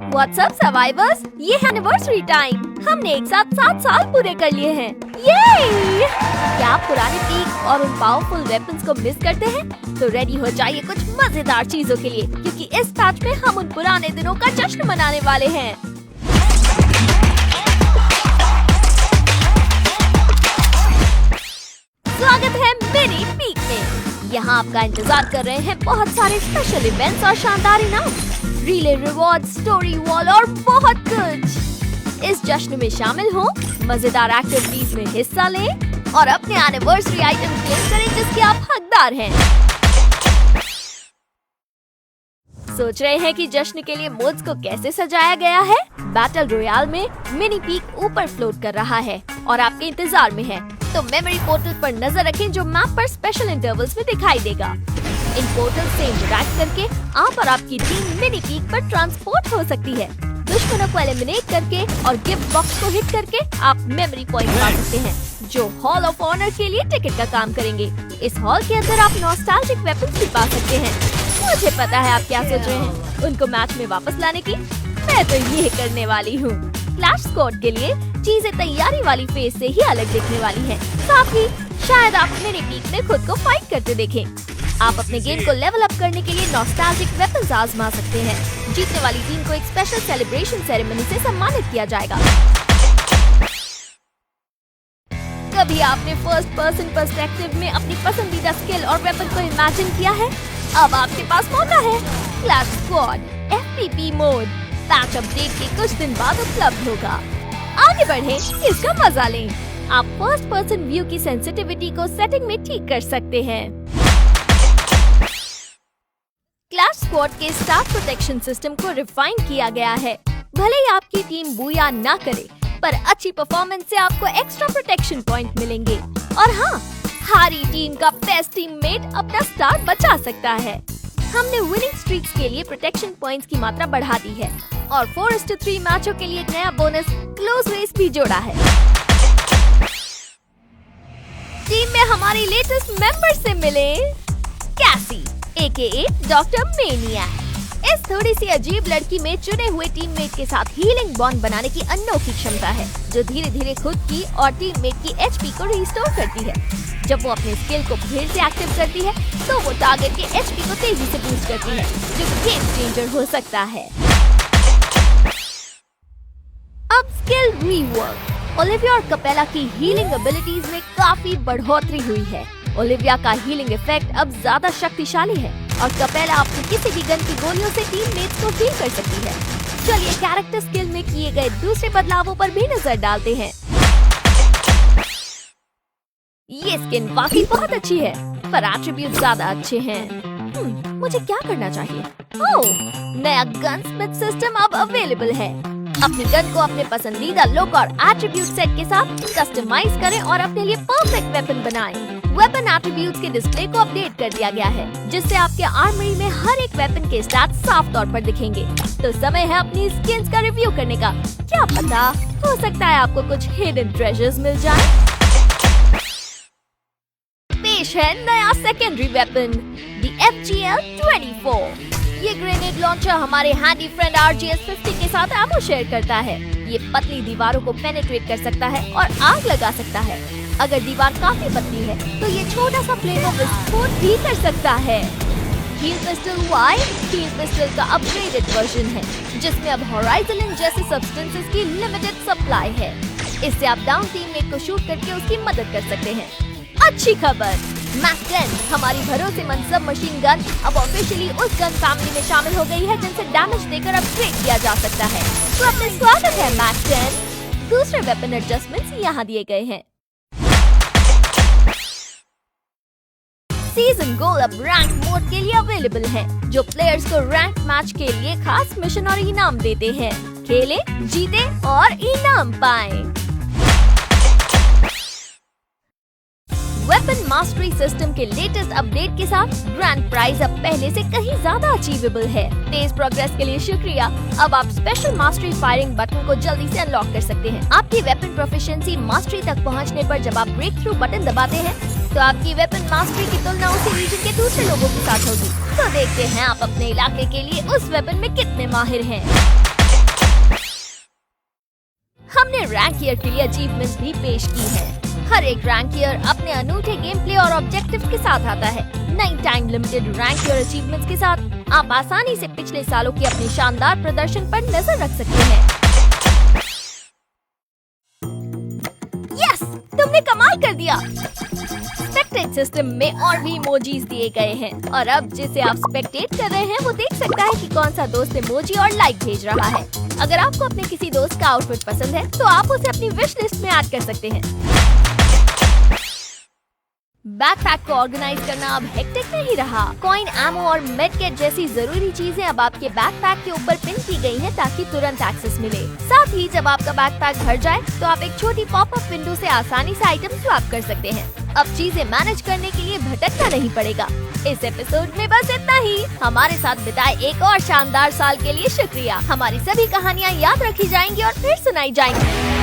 WhatsApp survivors, ये है anniversary time. हमने एक साथ 7 साल पूरे कर लिए हैं। ये क्या आप पुराने पीक और उन पावरफुल वेपन्स को मिस करते हैं? तो रेडी हो जाइए कुछ मजेदार चीजों के लिए, क्योंकि इस पैच में हम उन पुराने दिनों का जश्न मनाने वाले हैं। स्वागत है मिनी पीक में। यहाँ आपका इंतजार कर रहे हैं बहुत सारे स्पेशल इवेंट्स और शानदार इनाम, रिले रिवॉर्ड, स्टोरी वॉल और बहुत कुछ। इस जश्न में शामिल हो, मजेदार एक्टिविटीज में हिस्सा लें और अपने एनिवर्सरी आइटम क्लेम करें जिसके आप हकदार हैं। सोच रहे हैं कि जश्न के लिए मोड्स को कैसे सजाया गया है? बैटल रॉयल में मिनी पीक ऊपर फ्लोट कर रहा है और आपके इंतजार में है। तो मेमोरी पोर्टल पर नजर रखें जो मैप पर स्पेशल इंटरवल्स में दिखाई देगा। इन पोर्टल से इंटरैक्ट करके आप और आपकी टीम मिनी पीक पर ट्रांसपोर्ट हो सकती है। दुश्मनों को एलिमिनेट करके और गिफ्ट बॉक्स को हिट करके आप मेमोरी पॉइंट पा सकते हैं, जो हॉल ऑफ ऑनर के लिए टिकट का काम करेंगे। इस हॉल के अंदर आप नॉस्टैल्जिक वेपन्स भी पा सकते हैं। मुझे पता है आप क्या सोच रहे हैं, उनको मैच में वापस लाने की। मैं तो ये करने वाली हूँ। क्लैश स्क्वाड के लिए चीजें तैयारी वाली फेज से ही अलग दिखने वाली हैं। साथ ही शायद आप मिनी पीक में खुद को फाइट करते देखें। आप अपने गेम को लेवल अप करने के लिए नॉस्टैल्जिक वेपन्स आजमा सकते हैं। जीतने वाली टीम को एक स्पेशल सेलिब्रेशन सेरेमनी से सम्मानित किया जाएगा। कभी आपने फर्स्ट पर्सन पर्सपेक्टिव में अपनी पसंदीदा स्किल और वेपन को इमेजिन किया है? अब आपके पास मौका है। Clash squad FPP mode patch update के कुछ दिन बाद उपलब्ध होगा। आगे बढ़ें, इसका मजा लें। आप फर्स्ट पर्सन व्यू की सेंसिटिविटी को सेटिंग में ठीक कर सकते हैं। क्लैश स्क्वाड के स्टाफ प्रोटेक्शन सिस्टम को रिफाइन किया गया है। भले ही आपकी टीम बूया ना करे, पर अच्छी परफॉर्मेंस से आपको एक्स्ट्रा प्रोटेक्शन पॉइंट मिलेंगे। और हाँ, हारी टीम का बेस्ट टीममेट अपना स्टार बचा सकता है। हमने विनिंग स्ट्रीक्स के लिए प्रोटेक्शन पॉइंट्स की मात्रा बढ़ा दी है और 4:3 मैचों के लिए एक नया बोनस क्लोज रेस भी जोड़ा है। टीम में हमारी लेटेस्ट मेंबर से मिले कैसी AKA डॉक्टर मेनियक। इस थोड़ी सी अजीब लड़की में चुने हुए टीममेट के साथ हीलिंग बॉन्ड बनाने की अनोखी क्षमता है, जो धीरे धीरे खुद की और टीममेट की HP को रिस्टोर करती है। जब वो अपने स्किल को फिर से एक्टिव करती है, तो वो टारगेट के HP को तेजी से बूस्ट करती है, जो गेम चेंजर हो सकता है। अब स्किल रीवर्क। ओलिविया और कपेला की हीलिंग एबिलिटीज में काफी बढ़ोतरी हुई है। ओलिविया का हीलिंग इफेक्ट अब ज्यादा शक्तिशाली है और कपेला अपनी किसी भी गन की गोलियों से टीममेट्स को हील कर सकती है। चलिए कैरेक्टर स्किल में किए गए दूसरे बदलावों पर भी नजर डालते हैं। ये स्किन वाकई बहुत अच्छी है, पर एट्रीब्यूट ज्यादा अच्छे हैं। मुझे क्या करना चाहिए? ओह, नया गनस्मिथ सिस्टम अब अवेलेबल है। अपनी गन को अपने पसंदीदा लुक और एट्रीब्यूट सेट के साथ कस्टमाइज करें और अपने लिए परफेक्ट वेपन बनाएं। वेपन एट्रीब्यूट्स के डिस्प्ले को अपडेट कर दिया गया है, जिससे आपके आर्मरी में हर एक वेपन के स्टैट्स साफ तौर पर दिखेंगे। तो समय है अपनी स्किल्स का रिव्यू करने का। क्या पता, हो सकता है आपको कुछ हिडन ट्रेजर्स मिल जाए। पेश है नया सेकेंडरी वेपन, द FGL-24। ये ग्रेनेड लॉन्चर हमारे हैंडी फ्रेंड RGS-50 के साथ एमो शेयर करता है। ये पतली दीवारों को पेनिट्रेट कर सकता है और आग लगा सकता है। अगर दीवार काफी पतली है, तो ये छोटा सा फ्लेम विस्फोट भी कर सकता है। Heel pistol Y heel pistol का अपग्रेडेड वर्जन है, जिसमें अब होराइजन जैसे सब्सटेंसेस की लिमिटेड सप्लाई है। इससे आप डाउन टीममेट को शूट करके उसकी मदद कर सकते हैं। अच्छी खबर, मैक 10 हमारी भरोसेमंद सब मशीन गन अब ऑफिशियली उस गन फैमिली में शामिल हो गई है जिनसे डैमेज देकर अपग्रेड किया जा सकता है। तो अपने स्वागत है मैक 10। दूसरे वेपन एडजस्टमेंट्स यहाँ दिए गए हैं। सीजन गोल अब रैंक मोड के लिए अवेलेबल है, जो प्लेयर्स को रैंक मैच के लिए खास मिशन और इनाम देते हैं। खेलें, जीते और इनाम पाएं। वेपन मास्टरी सिस्टम के लेटेस्ट अपडेट के साथ ग्रैंड प्राइज अब पहले से कहीं ज्यादा अचीवेबल है। तेज प्रोग्रेस के लिए शुक्रिया। अब आप स्पेशल मास्टरी फायरिंग बटन को जल्दी से अनलॉक कर सकते हैं। आपकी वेपन प्रोफिशिएंसी मास्टरी तक पहुंचने पर जब आप ब्रेक थ्रू बटन दबाते हैं, तो आपकी वेपन मास्टरी की तुलना उसी रीजन के दूसरे लोगों के साथ होगी। तो देखते हैं आप अपने इलाके के लिए उस वेपन में कितने माहिर हैं। हमने रैंकियर के लिए अचीवमेंट्स भी पेश की हैं। हर एक रैंकियर अपने अनूठे गेम प्ले और ऑब्जेक्टिव के साथ आता है। नई टाइम लिमिटेड रैंकियर अचीवमेंट्स के साथ आप आसानी से पिछले सालों के अपने शानदार प्रदर्शन पर नजर रख सकते हैं। यस, तुमने कमाल कर दिया। स्पेक्टेट सिस्टम में और भी इमोजीज दिए गए हैं और अब जिसे आप स्पेक्टेट कर रहे हैं वो देख सकता है कि कौन सा दोस्त इमोजी और लाइक भेज रहा है। अगर आपको अपने किसी दोस्त का आउटफिट पसंद है तो आप उसे अपनी विश लिस्ट में ऐड कर सकते हैं। बैकपैक को ऑर्गेनाइज करना अब हेक्टिक नहीं रहा। कॉइन, एमो और मेडकिट जैसी जरूरी चीजें अब आपके बैकपैक के ऊपर पिन की गई हैं ताकि तुरंत एक्सेस मिले। साथ ही जब आपका बैकपैक भर जाए तो आप एक छोटी पॉपअप विंडो से आसानी से आइटम स्वैप कर सकते हैं। अब चीजें मैनेज करने के लिए भटकना नहीं पड़ेगा। इस एपिसोड में बस इतना ही। हमारे साथ बिताए एक और शानदार साल के लिए शुक्रिया। हमारी सभी कहानियाँ याद रखी जाएंगी और फिर सुनाई जाएंगी।